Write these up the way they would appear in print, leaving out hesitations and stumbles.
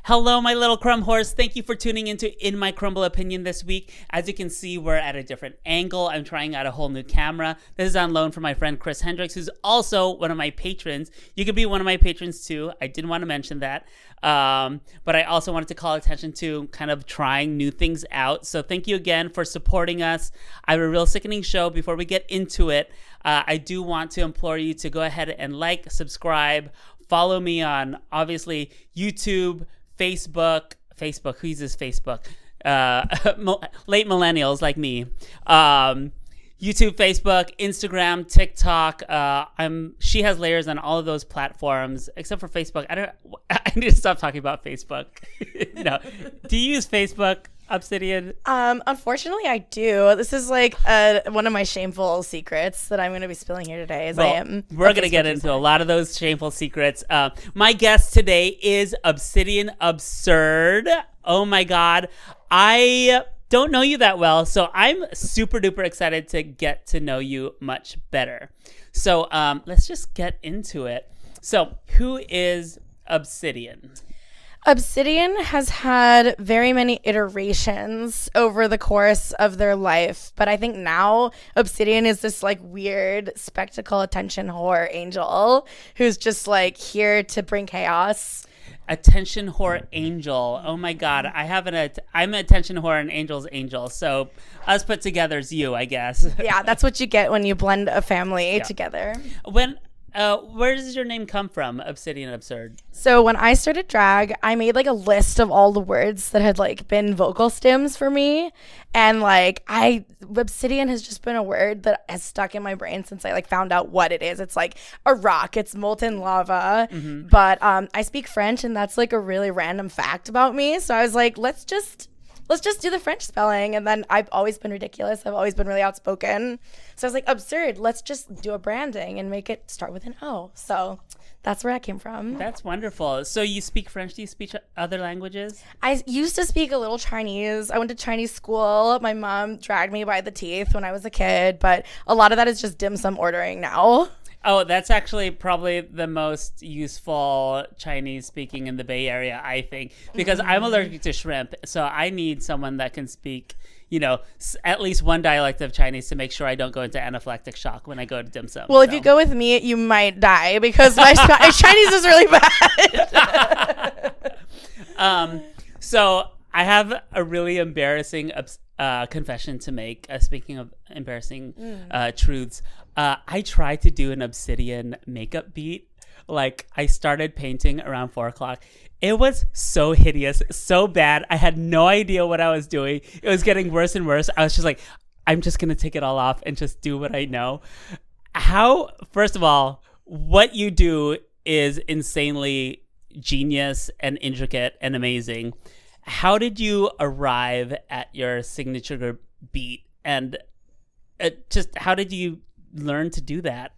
Hello, my little crumb horse. Thank you for tuning into In My Crumble Opinion this week. As you can see, we're at a different angle. I'm trying out a whole new camera. This is on loan from my friend Chris Hendricks, who's also one of my patrons. You could be one of my patrons too. I didn't want to mention that. But I also wanted to call attention to kind of trying new things out. So thank you again for supporting us. I have a real sickening show. Before we get into it, I do want to implore you to go ahead and like, subscribe, follow me on, obviously, YouTube, Facebook, who uses Facebook? Late millennials like me. YouTube, Facebook, Instagram, TikTok. She has layers on all of those platforms, except for Facebook. I need to stop talking about Facebook. No. Do you use Facebook, Obsidian? Unfortunately, I do. This is like one of my shameful secrets that I'm going to be spilling here today. We're going to get into a lot of those shameful secrets. My guest today is Obsidienne Obsurd. Oh my God. I don't know you that well, so I'm super duper excited to get to know you much better. So let's just get into it. So who is Obsidienne? Obsidienne has had very many iterations over the course of their life, but I think now Obsidienne is this like weird spectacle attention whore angel who's just like here to bring chaos. Attention whore angel. Oh my God. I'm an attention whore and angel's angel. So us put together is you, I guess. Yeah, that's what you get when you blend a family together. Where does your name come from, Obsidienne Obsurd? So when I started drag, I made like a list of all the words that had like been vocal stems for me. And like obsidian has just been a word that has stuck in my brain since I like found out what it is. It's like a rock, it's molten lava. Mm-hmm. But I speak French, and that's like a really random fact about me. So I was like, let's just do the French spelling. And then I've always been ridiculous. I've always been really outspoken. So I was like, absurd. Let's just do a branding and make it start with an O. So that's where I came from. That's wonderful. So you speak French. Do you speak other languages? I used to speak a little Chinese. I went to Chinese school. My mom dragged me by the teeth when I was a kid. But a lot of that is just dim sum ordering now. Oh, that's actually probably the most useful Chinese speaking in the Bay Area, I think, because I'm allergic to shrimp. So I need someone that can speak, at least one dialect of Chinese to make sure I don't go into anaphylactic shock when I go to dim sum. Well, if you go with me, you might die because my Chinese is really bad. So I have a really embarrassing confession to make. Speaking of embarrassing truths, I tried to do an Obsidienne makeup beat. Like, I started painting around 4:00. It was so hideous, so bad. I had no idea what I was doing. It was getting worse and worse. I was just like, I'm just going to take it all off and just do what I know. First of all, what you do is insanely genius and intricate and amazing. How did you arrive at your signature beat? And how did you learn to do that?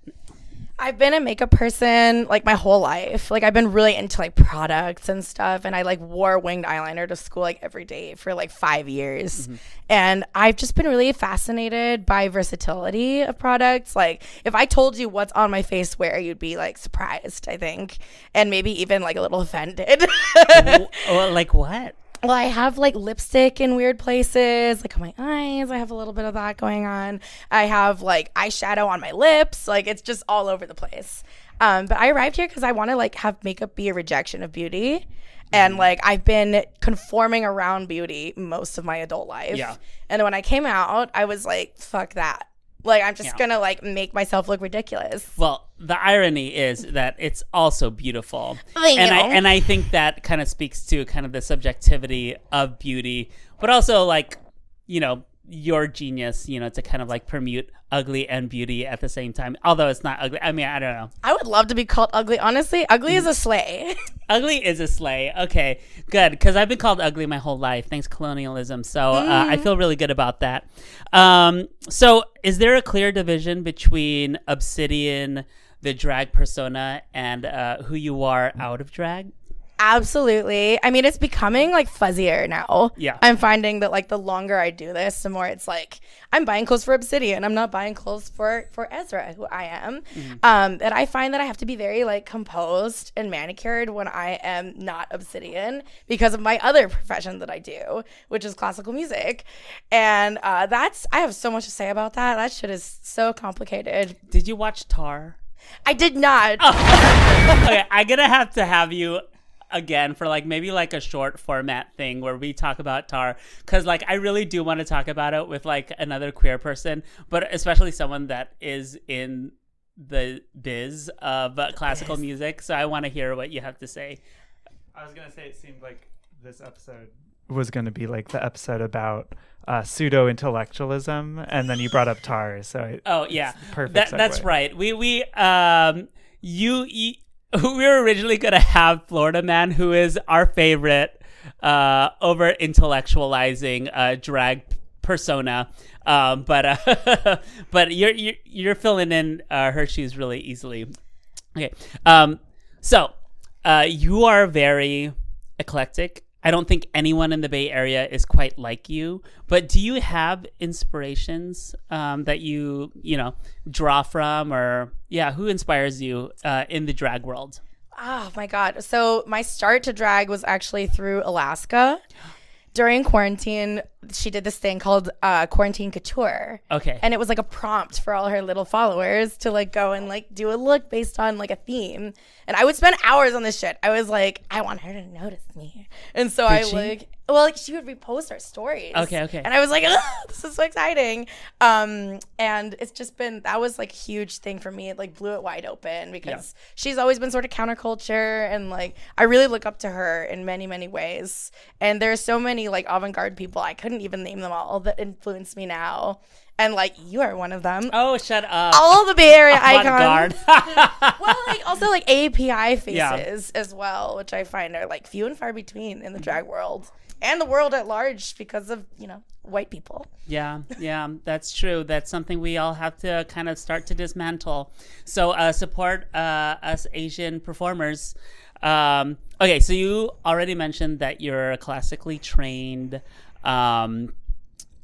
I've been a makeup person like my whole life. Like, I've been really into like products and stuff, and I like wore winged eyeliner to school like every day for like 5 years. Mm-hmm. And I've just been really fascinated by versatility of products. Like, if I told you what's on my face where, you'd be like surprised, I think, and maybe even like a little offended. Like what? Well, I have like lipstick in weird places, like on my eyes. I have a little bit of that going on. I have like eyeshadow on my lips. Like, it's just all over the place. But I arrived here because I want to like have makeup be a rejection of beauty. And like, I've been conforming around beauty most of my adult life. Yeah. And then when I came out, I was like, fuck that. Like, I'm just going to like make myself look ridiculous. Well, the irony is that it's also beautiful. And I think that kind of speaks to kind of the subjectivity of beauty, but also like, your genius, to kind of like permute ugly and beauty at the same time. Although it's not ugly. I mean, I don't know. I would love to be called ugly. Honestly, ugly is a slay. Ugly is a slay. Okay, good. Because I've been called ugly my whole life. Thanks, colonialism. So I feel really good about that. So is there a clear division between Obsidienne, the drag persona, and who you are out of drag? Absolutely. I mean, it's becoming like fuzzier now. Yeah. I'm finding that like the longer I do this, the more it's like I'm buying clothes for Obsidian. I'm not buying clothes for Ezra, who I am. And I find that I have to be very like composed and manicured when I am not Obsidian because of my other profession that I do, which is classical music. And I have so much to say about that. That shit is so complicated. Did you watch Tar? I did not. Okay, I'm gonna have to have you again for like maybe like a short format thing where we talk about Tar, because like I really do want to talk about it with like another queer person, but especially someone that is in the biz of classical music. So I want to hear what you have to say. I was gonna say it seemed like this episode was gonna be like the episode about pseudo intellectualism, and then you brought up Tar, so perfect. That's right. We were originally going to have Florida Man, who is our favorite over intellectualizing drag persona, but you're filling in her shoes really easily. Okay, so you are very eclectic. I don't think anyone in the Bay Area is quite like you, but do you have inspirations that you draw from, or who inspires you in the drag world? Oh my God. So my start to drag was actually through Alaska. During quarantine, she did this thing called Quarantine Couture. Okay. And it was like a prompt for all her little followers to like go and like do a look based on like a theme. And I would spend hours on this shit. I was like, I want her to notice me. And so she would repost our stories. Okay. And I was like, this is so exciting. And it's just been, that was like a huge thing for me. It like blew it wide open because she's always been sort of counterculture, and like I really look up to her in many, many ways. And there's so many like avant-garde people, I couldn't even name them all, that influence me now. And like you are one of them. Oh, shut up! All the Bay Area icons. Well, like also like API faces as well, which I find are like few and far between in the drag world and the world at large because of white people. Yeah, that's true. That's something we all have to kind of start to dismantle. So support us Asian performers. Okay, so you already mentioned that you're a classically trained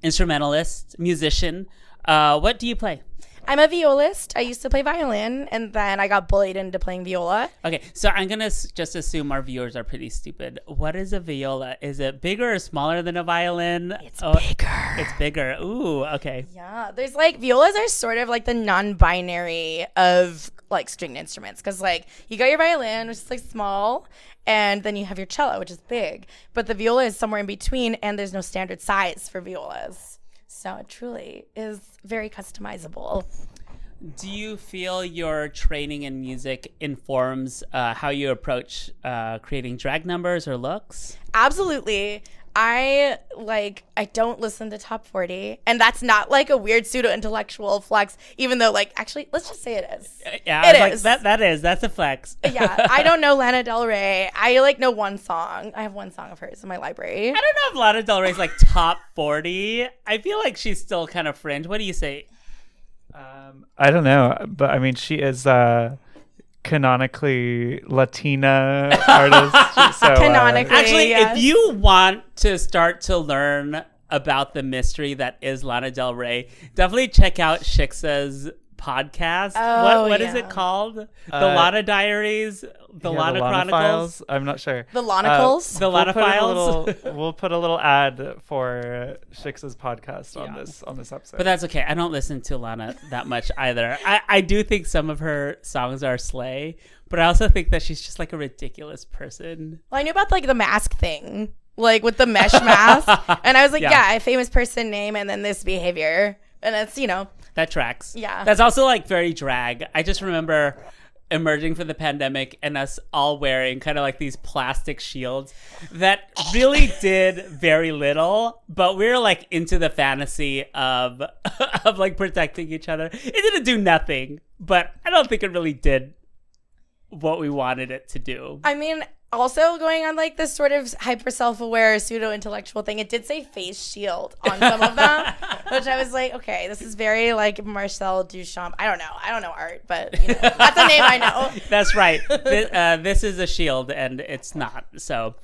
instrumentalist, musician. What do you play? I'm a violist. I used to play violin, and then I got bullied into playing viola. Okay, so I'm going to just assume our viewers are pretty stupid. What is a viola? Is it bigger or smaller than a violin? It's bigger. It's bigger. Ooh, okay. Yeah, there's like, violas are sort of like the non-binary of like stringed instruments, because like you got your violin, which is like small, and then you have your cello, which is big. But the viola is somewhere in between, and there's no standard size for violas. So it truly is very customizable. Do you feel your training in music informs how you approach creating drag numbers or looks? Absolutely. I don't listen to top 40, and that's not like a weird pseudo-intellectual flex, even though like actually let's just say it is. Yeah, it is. That's a flex. Yeah, I don't know Lana Del Rey. I like know one song. I have one song of hers in my library. I don't know if Lana Del Rey's like top 40. I feel like she's still kind of fringe. What do you say? I don't know, but I mean, she is canonically Latina artist. So, Canonically, actually, yes. If you want to start to learn about the mystery that is Lana Del Rey, definitely check out Shiksa's podcast. Oh, what is it called? The Lana Diaries, the Lana Chronicles. Files? I'm not sure. The Lanacles. The Lana Files. We'll put a little ad for Shiksa's podcast on this episode. But that's okay. I don't listen to Lana that much either. I do think some of her songs are slay, but I also think that she's just like a ridiculous person. Well, I knew about like the mask thing, like with the mesh mask, and I was like, a famous person name and then this behavior, and it's that tracks. Yeah. That's also like very drag. I just remember emerging from the pandemic and us all wearing kind of like these plastic shields that really did very little, but we were like into the fantasy of like protecting each other. It didn't do nothing, but I don't think it really did what we wanted it to do. I mean, also going on like this sort of hyper self-aware pseudo-intellectual thing, it did say face shield on some of them, which I was like, okay, this is very like Marcel Duchamp. I don't know art, but that's a name I know. That's right. This is a shield and it's not. So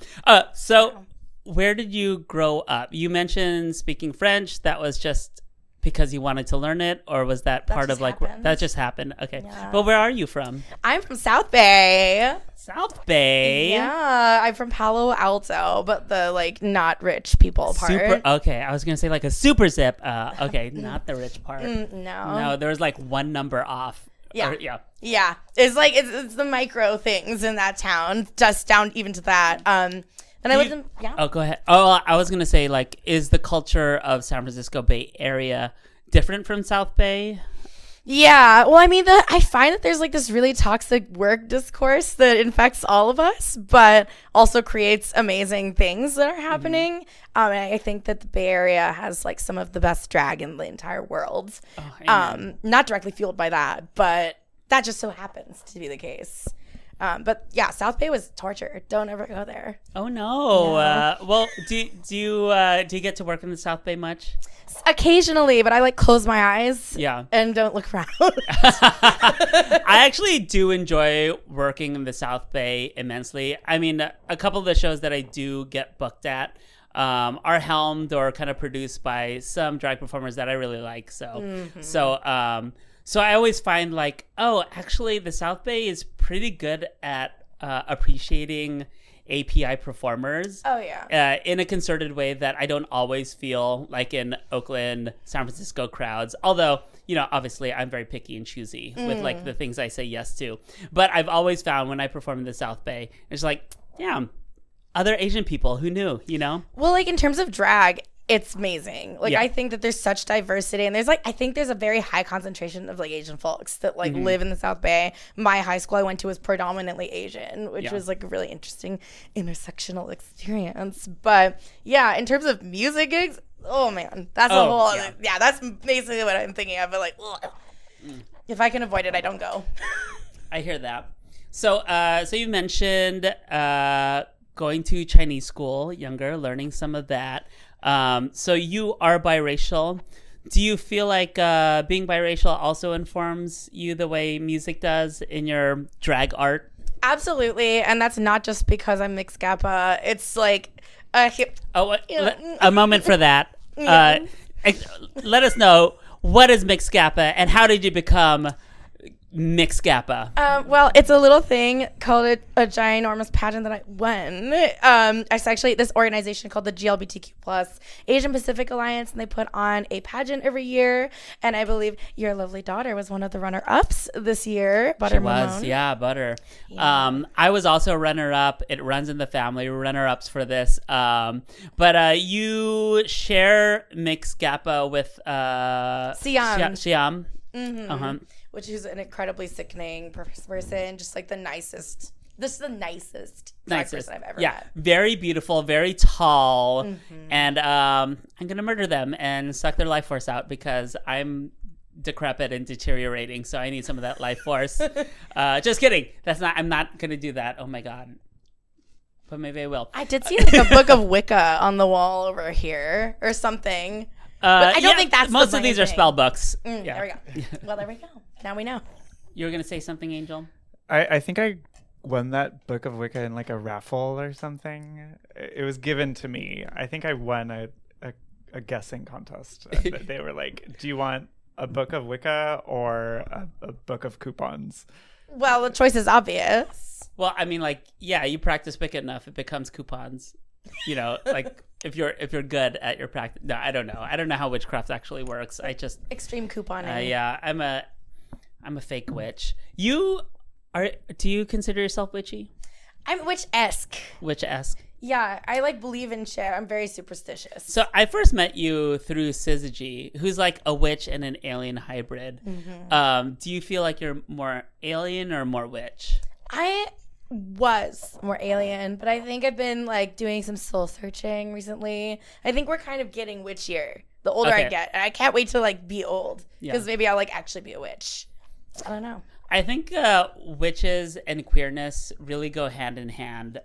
where did you grow up? You mentioned speaking French. That was just because you wanted to learn it, or was that part of like that just happened? Okay. Yeah. But where are you from? I'm from South Bay. South Bay. Yeah, I'm from Palo Alto, but the like not rich people part. Okay, I was gonna say like a super zip. Okay, not the rich part. No, there was like one number off. Yeah. Yeah. It's like it's the micro things in that town, just down even to that. And I lived in Oh, go ahead. Oh, I was gonna say like, is the culture of San Francisco Bay Area different from South Bay? Yeah. Well, I mean, I find that there's like this really toxic work discourse that infects all of us, but also creates amazing things that are happening. And I think that the Bay Area has like some of the best drag in the entire world. Not directly fueled by that, but that just so happens to be the case. But yeah, South Bay was torture. Don't ever go there. Oh no. Well, do you get to work in the South Bay much? Occasionally, but I like close my eyes. Yeah. And don't look around. I actually do enjoy working in the South Bay immensely. I mean, a couple of the shows that I do get booked at are helmed or kind of produced by some drag performers that I really like. So I always find like, oh, actually the South Bay is pretty good at appreciating API performers. Oh, yeah. In a concerted way that I don't always feel like in Oakland, San Francisco crowds. Although, obviously I'm very picky and choosy with like the things I say yes to. But I've always found when I perform in the South Bay, it's like, damn, other Asian people, who knew, Well, like in terms of drag, it's amazing. Like, I think that there's such diversity, and I think there's a very high concentration of like Asian folks that like live in the South Bay. My high school I went to was predominantly Asian, which was like a really interesting intersectional experience. But yeah, in terms of music gigs, oh man, that's a whole that's basically what I'm thinking of. But like, if I can avoid it, I don't go. I hear that. So you mentioned going to Chinese school, younger, learning some of that. So you are biracial. Do you feel like being biracial also informs you the way music does in your drag art? Absolutely, and that's not just because I'm mixed Kappa. It's like a moment for that. Let us know, what is mixed Kappa and how did you become mixed Kappa? Well, it's a little thing called a ginormous pageant that I won. It's actually this organization called the GLBTQ plus Asian Pacific Alliance, and they put on a pageant every year. And I believe your lovely daughter was one of the runner-ups this year. Butter she was, yeah, Butter. Yeah. I was also a runner-up. It runs in the family, runner-ups for this. But you share mixed Kappa with Siam. Which is an incredibly sickening person, just like the nicest. This is the nicest person I've ever met. Very beautiful, very tall, and I'm gonna murder them and suck their life force out because I'm decrepit and deteriorating, so I need some of that life force. Just kidding. I'm not gonna do that. Oh my god. But maybe I will. I did see like a book of Wicca on the wall over here or something. But I don't think that's most of these are spell books. There we go. Well, there we go. Now we know. You were gonna say something, Angel? I think I won that book of Wicca in like a raffle or something. It was given to me. I think I won a guessing contest. They were like, "Do you want a book of Wicca or a book of coupons?" Well, the choice is obvious. Well, I mean, like, yeah, you practice Wicca enough, it becomes coupons. Like. If you're good at your practice, no, I don't know. I don't know how witchcraft actually works. I just extreme couponing. Yeah, I'm a fake witch. Do you consider yourself witchy? I'm witch-esque. Witch-esque. Yeah, I like believe in shit. I'm very superstitious. So I first met you through Syzygy, who's like a witch and an alien hybrid. Do you feel like you're more alien or more witch? I was more alien, but I think I've been like doing some soul searching recently. I think we're kind of getting witchier the older I get, and I can't wait to like be old because maybe I'll like actually be a witch. I don't know. I think witches and queerness really go hand in hand.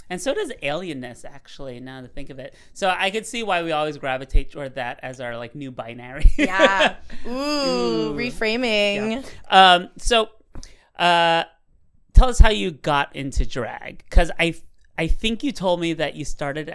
And so does alienness, actually, now to think of it. So I could see why we always gravitate toward that as our like new binary. Yeah. Ooh, reframing. Yeah. So tell us how you got into drag. Because I think you told me that you started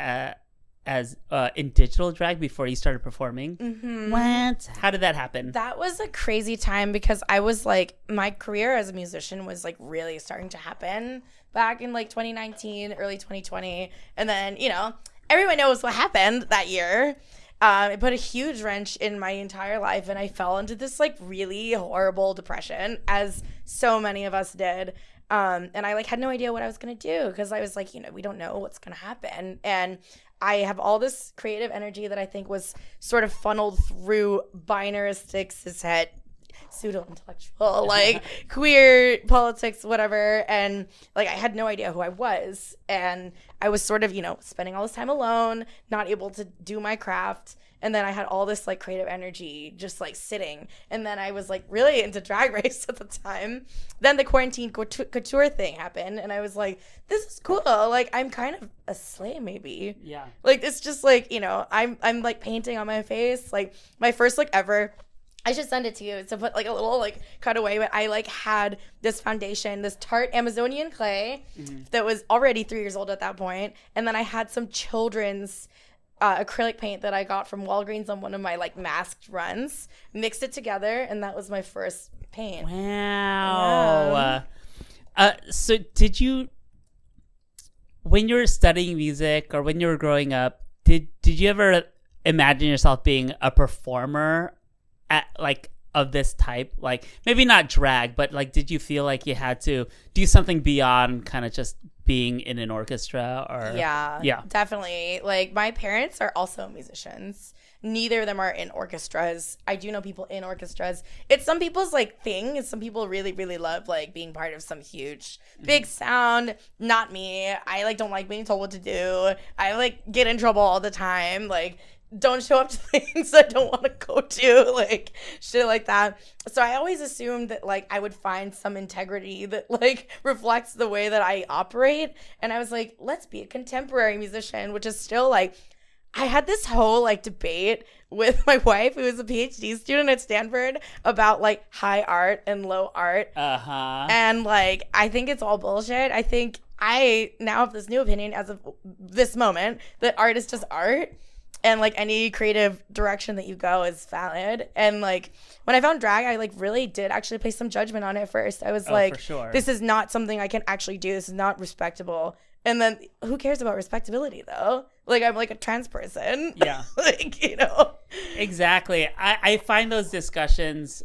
as in digital drag before you started performing. Mm-hmm. What? How did that happen? That was a crazy time because I was like, my career as a musician was like really starting to happen back in like 2019, early 2020. And then, you know, everyone knows what happened that year. It put a huge wrench in my entire life, and I fell into this like really horrible depression, as so many of us did. And I like had no idea what I was going to do because I was like, you know, we don't know what's going to happen. And I have all this creative energy that I think was sort of funneled through binaristic, cishet, pseudo-intellectual, like queer politics, whatever. And like I had no idea who I was. And I was sort of, you know, spending all this time alone, not able to do my craft. And then I had all this like creative energy just like sitting. And then I was like really into Drag Race at the time. Then the quarantine couture thing happened. And I was like, this is cool. Like I'm kind of a slay maybe. Yeah. Like it's just like, you know, I'm like painting on my face. Like my first look ever, I should send it to you to put like a little like cutaway, but I like had this foundation, this Tarte Amazonian clay that was already 3 years old at that point. And then I had some children's acrylic paint that I got from Walgreens on one of my like masked runs, mixed it together, and that was my first paint. Wow. So did you, when you were studying music or when you were growing up, did you ever imagine yourself being a performer at like of this type? Like maybe not drag, but like did you feel like you had to do something beyond kind of just being in an orchestra? Or yeah, definitely. Like my parents are also musicians. Neither of them are in orchestras. I do know people in orchestras. It's some people's like thing. It's some people really, really love like being part of some huge big sound. Not me. I like don't like being told what to do. I like get in trouble all the time. Like don't show up to things I don't want to go to, like shit like that. So I always assumed that like I would find some integrity that like reflects the way that I operate. And I was like, let's be a contemporary musician, which is still like, I had this whole like debate with my wife, who is a PhD student at Stanford, about like high art and low art. And like, I think it's all bullshit. I think I now have this new opinion as of this moment that art is just art. And like any creative direction that you go is valid. And like when I found drag, I like really did actually place some judgment on it first. I was like, for sure. This is not something I can actually do. This is not respectable. And then who cares about respectability though? Like I'm like a trans person. Yeah. Like, you know. Exactly. I find those discussions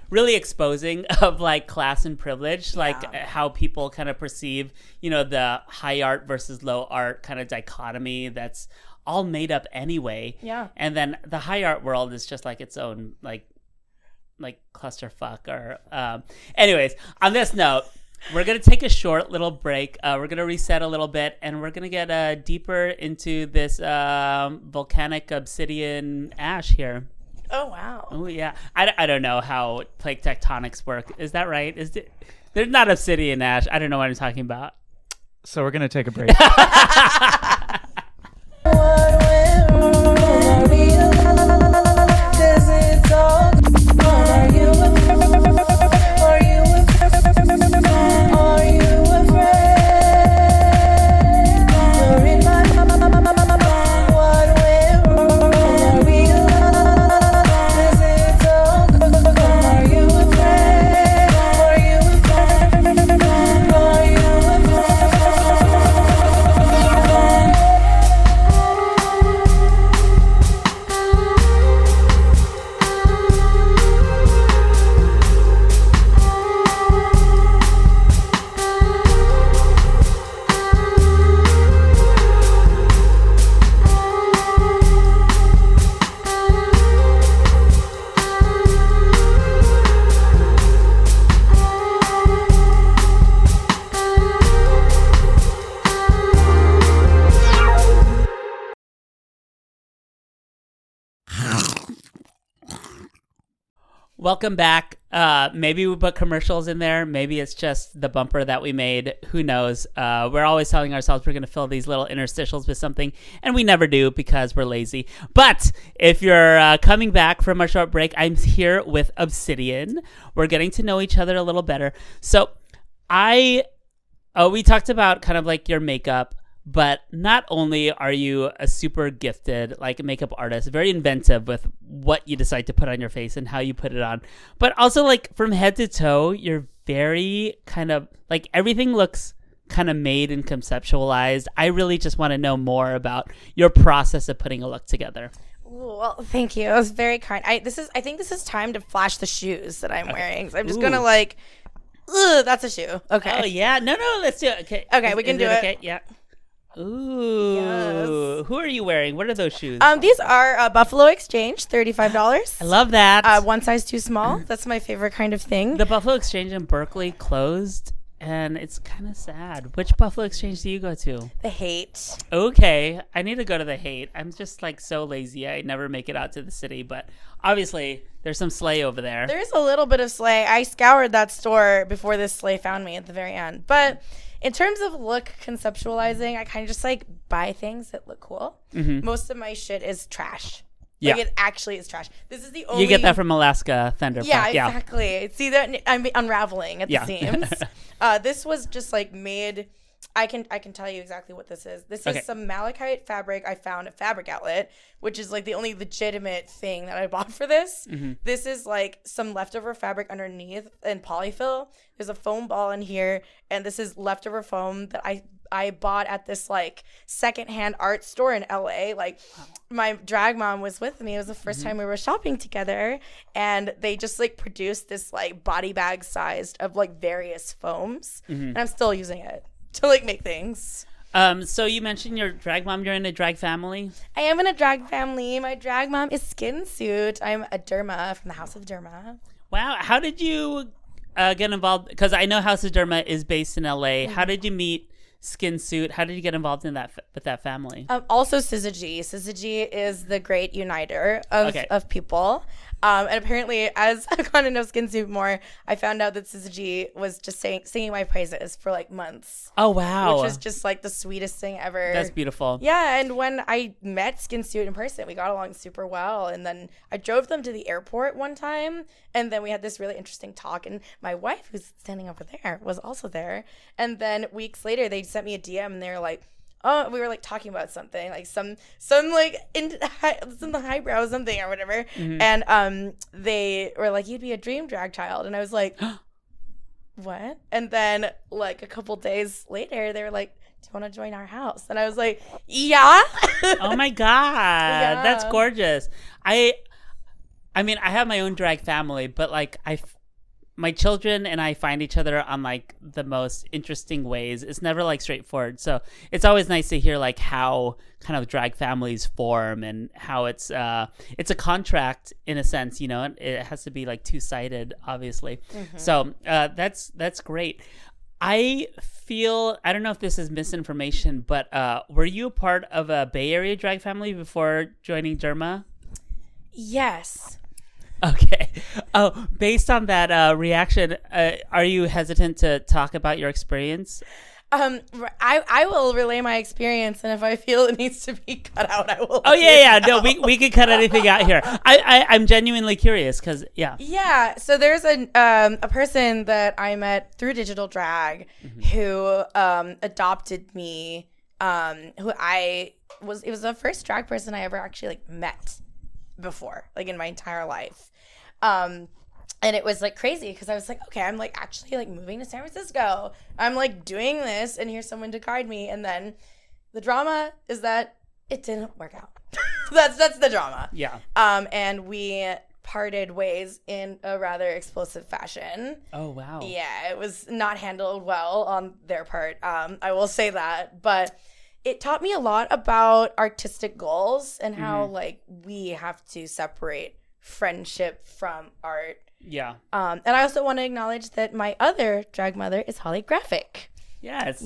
really exposing of like class and privilege, like how people kind of perceive, you know, the high art versus low art kind of dichotomy that's all made up anyway. Yeah. And then the high art world is just like its own like clusterfuck. Or anyways, on this note, we're gonna take a short little break. We're gonna reset a little bit, and we're gonna get deeper into this volcanic obsidian ash here. Oh wow. Oh yeah. I don't know how plate tectonics work. Is that right? There's not obsidian ash. I don't know what I'm talking about. So we're gonna take a break. Welcome back. Maybe we put commercials in there. Maybe it's just the bumper that we made. Who knows? We're always telling ourselves we're going to fill these little interstitials with something, and we never do because we're lazy. But if you're coming back from our short break, I'm here with Obsidian. We're getting to know each other a little better. So we talked about kind of like your makeup. But not only are you a super gifted like makeup artist, very inventive with what you decide to put on your face and how you put it on, but also like from head to toe, you're very kind of like everything looks kind of made and conceptualized. I really just want to know more about your process of putting a look together. Well, thank you. It was very kind. I think this is time to flash the shoes that I'm wearing. So I'm just gonna like, that's a shoe. Okay. Oh yeah, no, let's do it. Okay, we can do it. Okay, yeah. Ooh. Yes. Who are you wearing? What are those shoes? These are Buffalo Exchange, $35. I love that. One size too small. That's my favorite kind of thing. The Buffalo Exchange in Berkeley closed, and it's kind of sad. Which Buffalo Exchange do you go to? The Haight. Okay, I need to go to the Haight. I'm just like so lazy. I never make it out to the city, but obviously there's some sleigh over there. There's a little bit of sleigh. I scoured that store before this sleigh found me at the very end, but. In terms of look conceptualizing, I kind of just like buy things that look cool. Mm-hmm. Most of my shit is trash. Like it actually is trash. This is the only. You get that from Alaska Thunder. Yeah, exactly. See that I'm unraveling at the seams. This was just like made. I can tell you exactly what this is. This is some malachite fabric I found at Fabric Outlet, which is like the only legitimate thing that I bought for this. Mm-hmm. This is like some leftover fabric underneath and polyfill. There's a foam ball in here, and this is leftover foam that I bought at this like secondhand art store in LA. Like my drag mom was with me. It was the first time we were shopping together, and they just like produced this like body bag sized of like various foams, and I'm still using it to like make things. So you mentioned your drag mom. You're in a drag family? I am in a drag family. My drag mom is Skin Suit. I'm a Derma from the House of Derma. Wow. How did you get involved? Because I know House of Derma is based in LA. How did you meet Skin Suit? How did you get involved in that with that family? Also Syzygy. Syzygy is the great uniter of people. And apparently, as I've gotten to know Skin Suit more, I found out that Syzygy was just singing my praises for like months. Oh, wow. Which was just like the sweetest thing ever. That's beautiful. Yeah, and when I met Skin Suit in person, we got along super well. And then I drove them to the airport one time, and then we had this really interesting talk. And my wife, who's standing over there, was also there. And then weeks later, they sent me a DM, and they were like, oh, we were like talking about something, like some like in the highbrow something or whatever, and they were like, "You'd be a dream drag child," and I was like, "What?" And then like a couple days later, they were like, "Do you want to join our house?" And I was like, "Yeah." Oh my god, that's gorgeous. I mean, I have my own drag family, but like my children and I find each other on like the most interesting ways. It's never like straightforward. So it's always nice to hear like how kind of drag families form and how it's a contract in a sense, you know, it has to be like two-sided, obviously. So that's great. I don't know if this is misinformation, but were you a part of a Bay Area drag family before joining Derma? Yes. Okay. Oh, based on that reaction, are you hesitant to talk about your experience? I will relay my experience, and if I feel it needs to be cut out, I will. Oh yeah. No, we can cut anything out here. I'm genuinely curious because Yeah. So there's a person that I met through digital drag who adopted me. It was the first drag person I ever actually like met before, like in my entire life. And it was like crazy because I was like, okay, I'm like actually like moving to San Francisco. I'm like doing this, and here's someone to guide me. And then the drama is that it didn't work out. that's the drama. Yeah. And we parted ways in a rather explosive fashion. Oh wow. Yeah, it was not handled well on their part. I will say that, but it taught me a lot about artistic goals and how like we have to separate friendship from art. Yeah. And I also want to acknowledge that my other drag mother is holographic. Yes.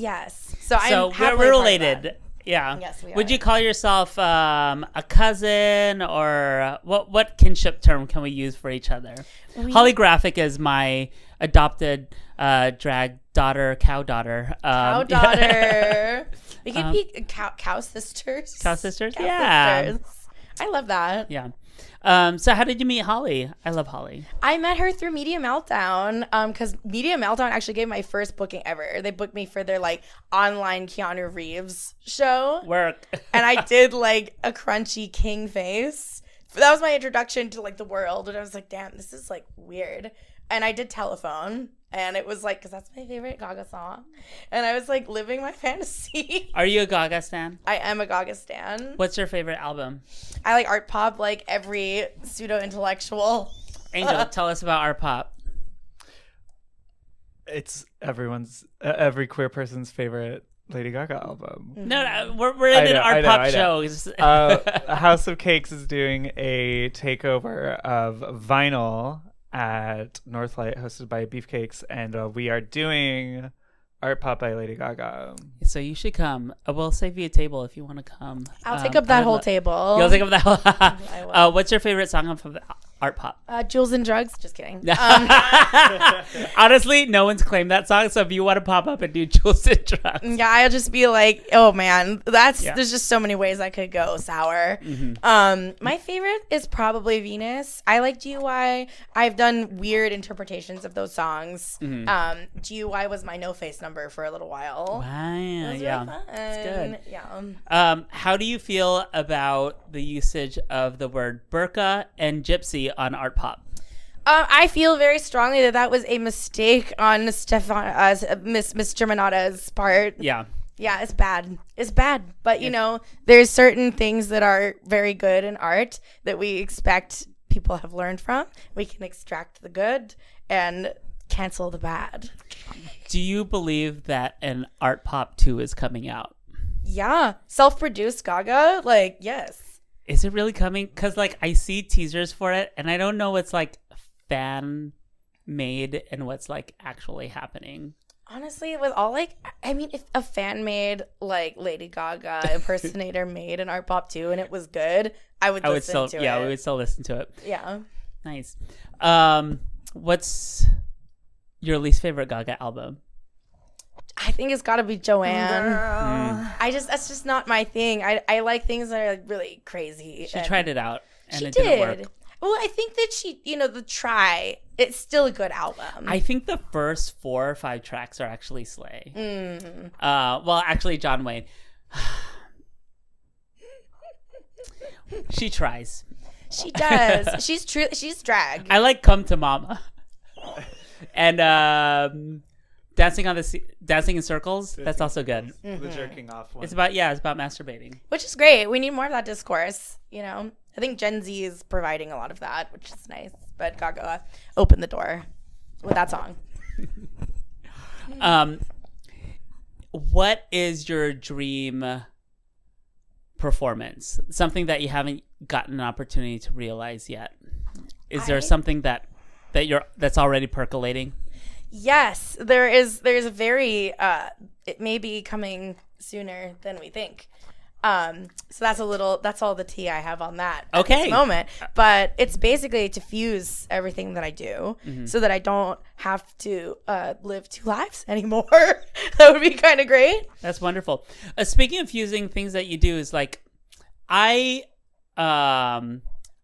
So we're related Yeah. Yes, we Would are. you call yourself a cousin, or what kinship term can we use for each other? Holographic is my adopted drag daughter, cow daughter. Cow daughter. We could be cow sisters. Cow sisters? Cow Yeah. sisters. I love that. Yeah. So how did you meet Holly? I love Holly. I met her through Media Meltdown because Media Meltdown actually gave my first booking ever. They booked me for their like online Keanu Reeves show. Work. And I did like a crunchy king face. That was my introduction to like the world. And I was like, damn, this is like weird. And I did Telephone. And it was like, because that's my favorite Gaga song. And I was like living my fantasy. Are you a Gaga stan? I am a Gaga stan. What's your favorite album? I like art pop like every pseudo-intellectual. Angel, tell us about art pop. It's every queer person's favorite Lady Gaga album. No, we're in an art pop show. House of Cakes is doing a takeover of vinyl at Northlight, hosted by Beefcakes, and we are doing art pop by Lady Gaga. So you should come. We'll save you a table if you want to come. I'll take up that whole table. You'll take up that whole. I will. What's your favorite song of the art pop? Jewels and Drugs. Just kidding. Honestly, no one's claimed that song. So if you want to pop up and do Jewels and Drugs, Yeah, I'll just be like, oh man, there's just so many ways I could go sour. My favorite is probably Venus. I like GUI. I've done weird interpretations of those songs. GUI was my no face number for a little while. Wow, It was yeah, really fun. it's good. Yeah. How do you feel about the usage of the word burqa and gypsy on art pop? I feel very strongly that was a mistake on Miss Germanata's part. Yeah. Yeah, it's bad. It's bad. But, you know, there's certain things that are very good in art that we expect people have learned from. We can extract the good and cancel the bad. Do you believe that an art pop 2 is coming out? Yeah. Self-produced Gaga? Like, yes. Is it really coming? Because, like, I see teasers for it, and I don't know what's, like, fan-made and what's, like, actually happening. Honestly, with all, like, I mean, if a fan-made, like, Lady Gaga impersonator made an art pop 2 and it was good, I would listen to it. Yeah, we would still listen to it. Yeah. Nice. What's your least favorite Gaga album? I think it's got to be Joanne. That's just not my thing. I like things that are like really crazy. She tried it out and she it didn't work. Well, I think that she, the try, it's still a good album. I think the first 4 or 5 tracks are actually slay. Well, actually, John Wayne. She tries. She does. She's drag. I like Come to Mama. And Dancing in Circles. That's also good. The jerking off one. It's about masturbating. Which is great. We need more of that discourse, I think Gen Z is providing a lot of that, which is nice. But Gaga opened the door with that song. What is your dream performance? Something that you haven't gotten an opportunity to realize yet. Is there something that's already percolating? Yes, there's a very it may be coming sooner than we think. So that's all the tea I have on that at this moment. But it's basically to fuse everything that I do so that I don't have to live 2 lives anymore. That would be kind of great. That's wonderful. Speaking of fusing things that you do is like, I'm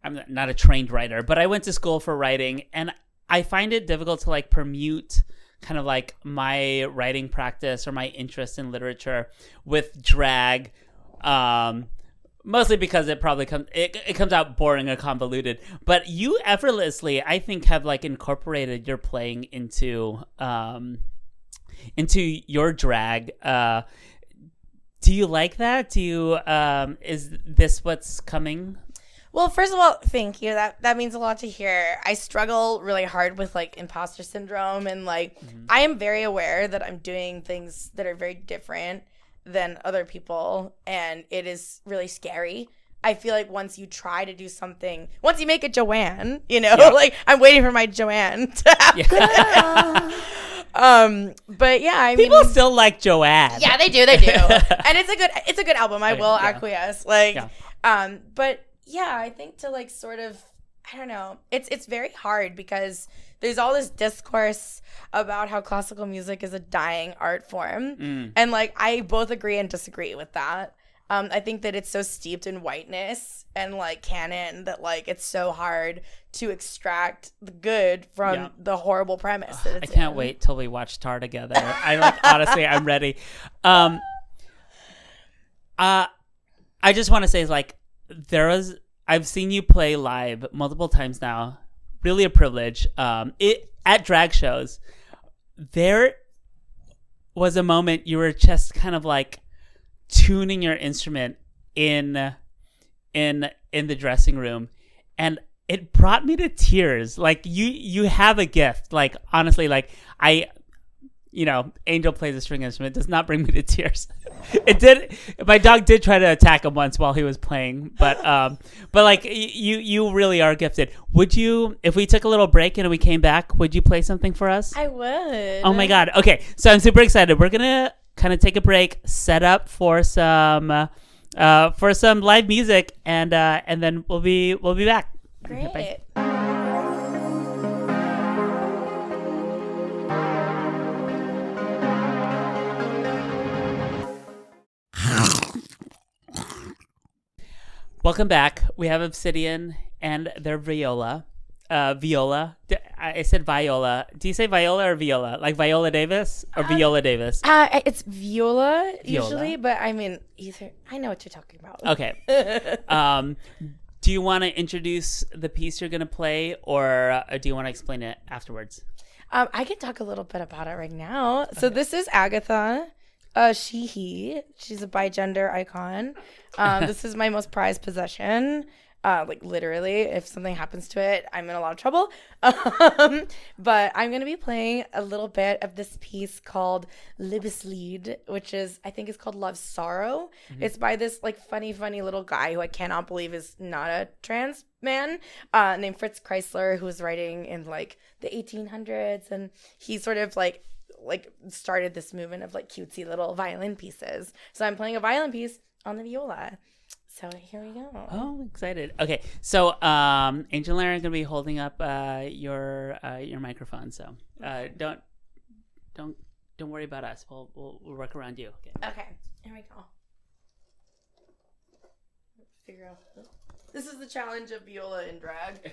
not a trained writer, but I went to school for writing, and I find it difficult to like permute kind of like my writing practice or my interest in literature with drag. Mostly because it probably comes out boring or convoluted, but you effortlessly, I think, have like incorporated your playing into your drag. Do you like that? Is this what's coming? Well, first of all, thank you. That means a lot to hear. I struggle really hard with like imposter syndrome, and like I am very aware that I'm doing things that are very different than other people, and it is really scary. I feel like once you try to do something, once you make it Joanne, like I'm waiting for my Joanne to happen. But yeah, I People mean, still like Joanne. yeah, they do, and it's a good album. I will acquiesce. Like, but yeah, I think to like sort of, I don't know, it's very hard because there's all this discourse about how classical music is a dying art form, and like I both agree and disagree with that. I think that it's so steeped in whiteness and like canon that like it's so hard to extract the good from the horrible premise that it's I can't wait till we watch Tar together. I like honestly, I'm ready. I just want to say like I've seen you play live multiple times now. Really a privilege. At drag shows, there was a moment you were just kind of like tuning your instrument in the dressing room, and it brought me to tears. Like you have a gift. Like honestly, like Angel plays a string instrument. It does not bring me to tears. It did. My dog did try to attack him once while he was playing, but like you really are gifted. Would you, if we took a little break and we came back, would you play something for us? I would. Oh my God. Okay, so I'm super excited. We're gonna kind of take a break, set up for some live music, and then we'll be back. Great. Bye. Welcome back. We have Obsidian and their Viola. Viola. I said Viola. Do you say Viola or Viola? Like Viola Davis or Viola Davis? It's Viola usually, but I mean, either. I know what you're talking about. Okay. Do you want to introduce the piece you're going to play, or do you want to explain it afterwards? I can talk a little bit about it right now. Okay. So this is Agatha. She, he. She's a bigender icon. This is my most prized possession. Like literally, if something happens to it, I'm in a lot of trouble. But I'm going to be playing a little bit of this piece called Liebeslied, which is, I think it's called Love Sorrow. Mm-hmm. It's by this like funny little guy who I cannot believe is not a trans man, named Fritz Kreisler, who was writing in like the 1800s. And he sort of like started this movement of like cutesy little violin pieces. So I'm playing a violin piece on the viola. So here we go. Oh, excited. Okay, so Angel and Larry are going to be holding up your microphone. So don't worry about us. We'll work around you. Okay. Here we go. Figure out. This is the challenge of viola in drag.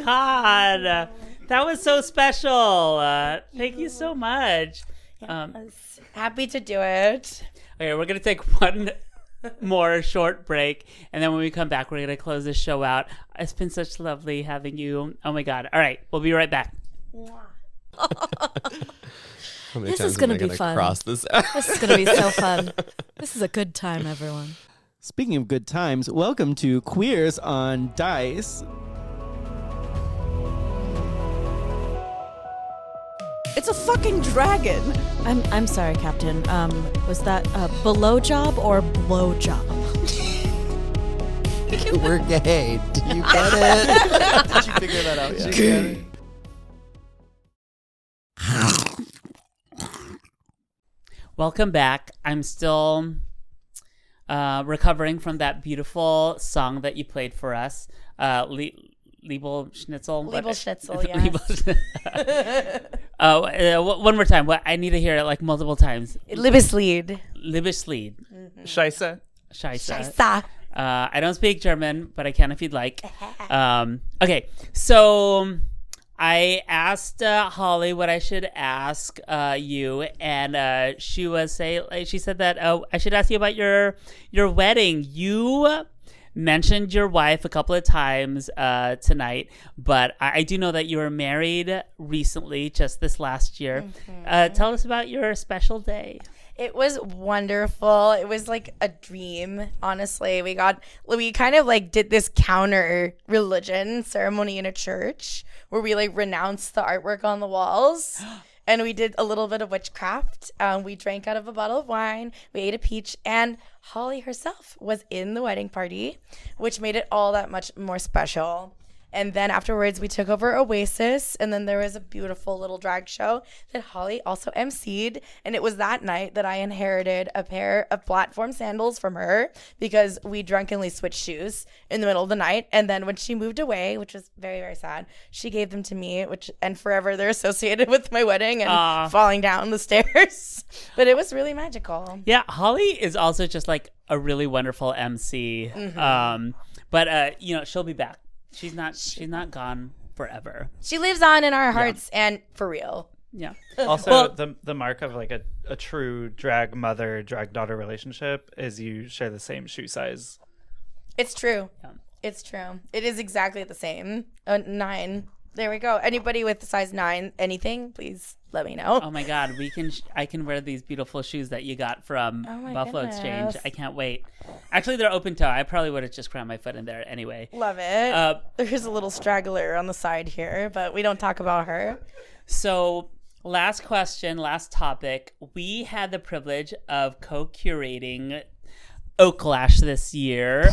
God, that was so special. Thank you so much. Yes. Happy to do it. Okay, we're going to take one more short break, and then when we come back, we're going to close this show out. It's been such lovely having you. Oh my God. All right, we'll be right back. This is going to be fun. This is going to be so fun. This is a good time, everyone. Speaking of good times, welcome to Queers on Dice. It's a fucking dragon. I'm sorry, Captain. Was that a below job or blow job? We're gay. Do you get it? Did you figure that out yet? Gay. Welcome back. I'm still recovering from that beautiful song that you played for us, Liebel Schnitzel. Liebel Schnitzel, yes. One more time. What I need to hear it like multiple times. Liebeslied. Liebeslied. Scheisse. Scheisse. Scheisse. I don't speak German, but I can if you'd like. Okay, so I asked Holly what I should ask you, and she said that I should ask you about your wedding. You mentioned your wife a couple of times tonight, but I do know that you were married recently, just this last year. Tell us about your special day. It was wonderful. It was like a dream, honestly. We kind of like did this counter religion ceremony in a church where we like renounced the artwork on the walls. And we did a little bit of witchcraft. We drank out of a bottle of wine. We ate a peach. And Holly herself was in the wedding party, which made it all that much more special. And then afterwards, we took over Oasis. And then there was a beautiful little drag show that Holly also emceed. And it was that night that I inherited a pair of platform sandals from her because we drunkenly switched shoes in the middle of the night. And then when she moved away, which was very, very sad, she gave them to me, and forever they're associated with my wedding and falling down the stairs. But it was really magical. Yeah, Holly is also just like a really wonderful MC. But she'll be back. She's not gone forever. She lives on in our hearts and for real. Yeah. Also, the mark of like a true drag mother, drag daughter relationship is you share the same shoe size. It's true. Yeah. It's true. It is exactly the same. 9. There we go. Anybody with size 9, anything, please let me know. Oh my God, I can wear these beautiful shoes that you got from Buffalo goodness. Exchange. I can't wait. Actually, they're open toe. I probably would have just crammed my foot in there anyway. Love it. There's a little straggler on the side here, but we don't talk about her. So, last question, last topic. We had the privilege of co-curating Oaklash this year.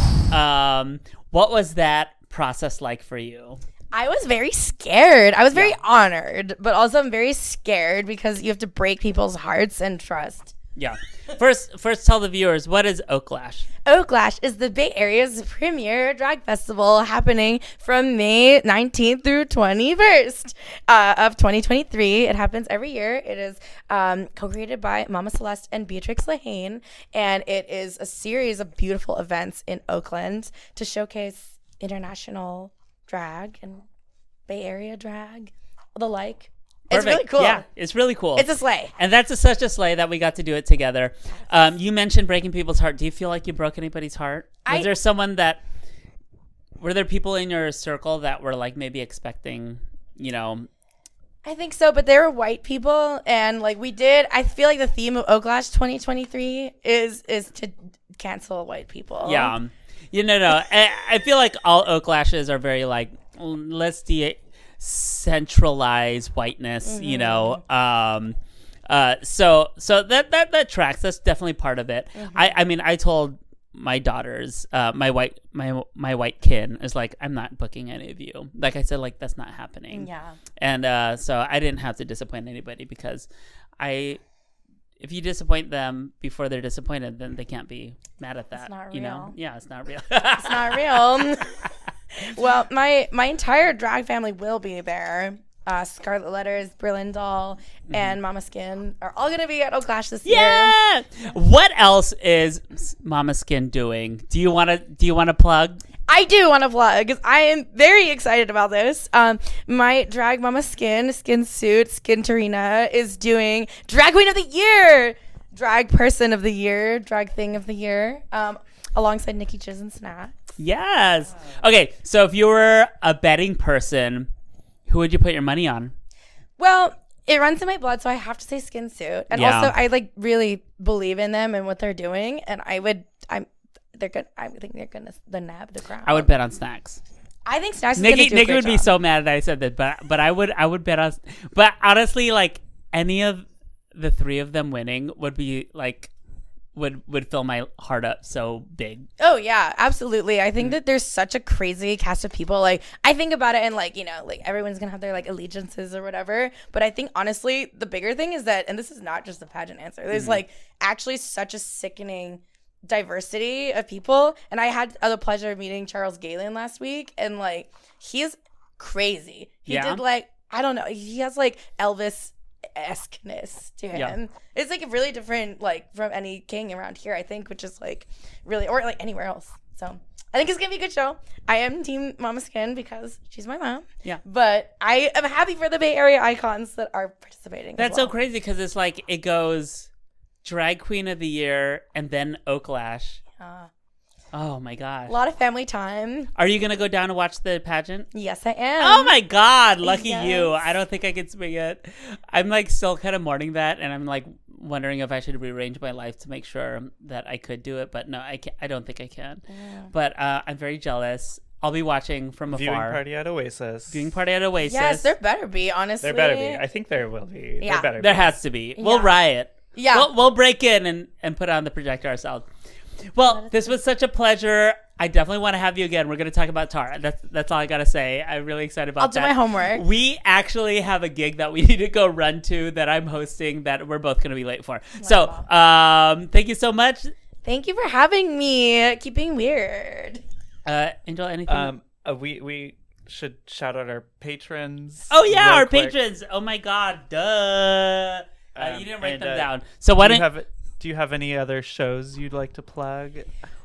What was that process like for you? I was very scared. I was very honored, but also I'm very scared because you have to break people's hearts and trust. Yeah. First tell the viewers, what is Oaklash? Oaklash is the Bay Area's premier drag festival happening from May 19th through 21st of 2023. It happens every year. It is co-created by Mama Celeste and Beatrix Lahane, and it is a series of beautiful events in Oakland to showcase international drag and Bay Area drag, the like. It's Perfect. really cool. Yeah, it's really cool. It's a sleigh. And that's such a sleigh that we got to do it together. You mentioned breaking people's heart. Do you feel like you broke anybody's heart? Were there people in your circle that were like maybe expecting, I think so, but they were white people, and like I feel like the theme of Oaklash 2023 is to cancel white people. Yeah. No. I feel like all Oaklashes are very like, let's decentralize whiteness, So that tracks. That's definitely part of it. I mean, I told my daughters, my white kin is like, I'm not booking any of you. Like I said, like that's not happening. Yeah. And so I didn't have to disappoint anybody because if you disappoint them before they're disappointed, then they can't be mad at that. It's not real. Yeah, it's not real. It's not real. Well, my entire drag family will be there. Scarlet Letters, Brillandal, and Mama Skin are all going to be at Oaklash this year. Yeah. What else is Mama Skin doing? Do you want to plug? I do want to plug because I am very excited about this. My drag Mama Skin suit, Skin Tarina, is doing Drag Queen of the Year, Drag Person of the Year, Drag Thing of the Year, alongside Nikki Chiz and Snacks. Yes. Okay, so if you were a betting person, who would you put your money on? Well, it runs in my blood, so I have to say Skin Suit. And also, I like really believe in them and what they're doing. And I think they're gonna nab the crown. I would bet on Snacks. I think Snacks is gonna do a Nikki great would be job. so mad that I said that, but I would bet on. But honestly, like any of the three of them winning would be like would fill my heart up so big. Oh yeah, absolutely. I think that there's such a crazy cast of people. Like I think about it and like, you know, like everyone's gonna have their like allegiances or whatever. But I think honestly, the bigger thing is that, and this is not just a pageant answer, there's like actually such a sickening diversity of people. And I had the pleasure of meeting Charles Galen last week, and like he's crazy. He did like, I don't know, he has like Elvis esqueness to him. Yeah. It's like really different like from any king around here, I think, which is like really, or like anywhere else. So I think it's gonna be a good show. I am team Mama Skin because she's my mom. Yeah. But I am happy for the Bay Area icons that are participating. That's as well. so crazy because it's like it goes drag queen of the year and then Oaklash. Oh my gosh. A lot of family time. Are you gonna go down and watch the pageant? Yes, I am. Oh my god, lucky Yes. you. I don't think I can swing it. I'm like still kind of mourning that, and I'm like wondering if I should rearrange my life to make sure that I could do it, but no, I can't. I don't think I can. Yeah. But I'm very jealous. I'll be watching from afar. Viewing party at Oasis. Viewing party at Oasis. Yes, there better be, honestly. There better be. I think there will be. Yeah. There better There be. has to be. We'll Yeah. riot. Yeah. We'll break in and put on the projector ourselves. Well, this was such a pleasure. I definitely want to have you again. We're going to talk about Tara. That's all I got to say. I'm really excited about that. I'll do my homework. We actually have a gig that we need to go run to that I'm hosting that we're both going to be late for. So, thank you so much. Thank you for having me. Keeping weird. Angel, anything? We should shout out our patrons. Oh, yeah, real our quick. patrons. Oh, my God. Duh. You didn't write and, them down. So why don't do you have any other shows you'd like to plug?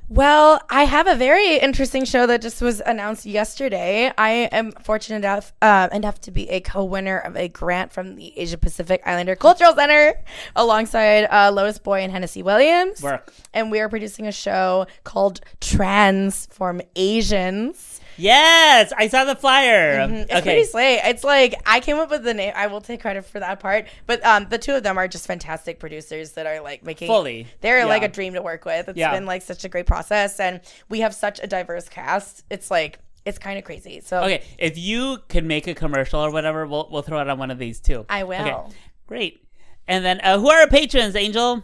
Well, I have a very interesting show that just was announced yesterday. I am fortunate enough to be a co-winner of a grant from the Asia Pacific Islander Cultural Center alongside Lotus Boy and Hennessy Williams. Work. And we are producing a show called Transform Asians. Yes, I saw the flyer. It's pretty slay. It's like I came up with the name. I will take credit for that part. But the two of them are just fantastic producers that are like making Fully. They're like Yeah. a dream to work with. It's Yeah. been like such a great process, and we have such a diverse cast. It's like it's kind of crazy. So Okay, if you can make a commercial or whatever, we'll throw it on one of these too. I will. Okay, great. And then who are our patrons, Angel?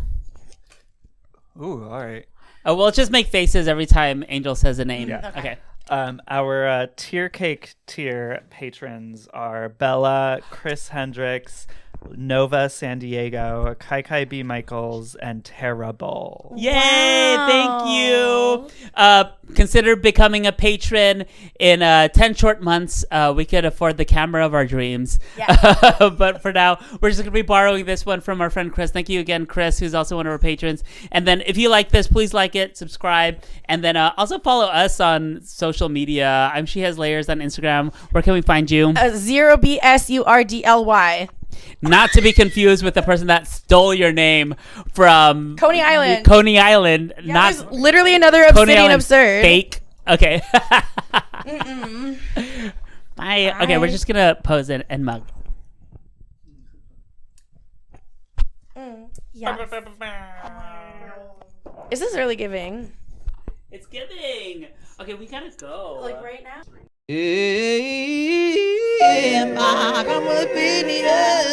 Ooh, all right. We'll just make faces every time Angel says a name. Yeah. Okay. Our tier cake tier patrons are Bella, Chris Hendricks, Nova San Diego, Kai Kai B. Michaels, and Tara Bull. Yay! Wow. Thank you. Consider becoming a patron. In 10 short months, we could afford the camera of our dreams. Yeah. But for now, we're just going to be borrowing this one from our friend Chris. Thank you again, Chris, who's also one of our patrons. And then if you like this, please like it, subscribe, and then also follow us on social media. She has layers on Instagram. Where can we find you? 0BSURDLY. Not to be confused with the person that stole your name from Coney Island. Coney Island. Yeah, not there's literally another Coney Obsidian Island Absurd. Fake. Okay. Bye. Okay, we're just gonna pose it and mug. Yeah. Is this really giving? It's giving. Okay, we gotta go. Like right now? Am I gonna be needed?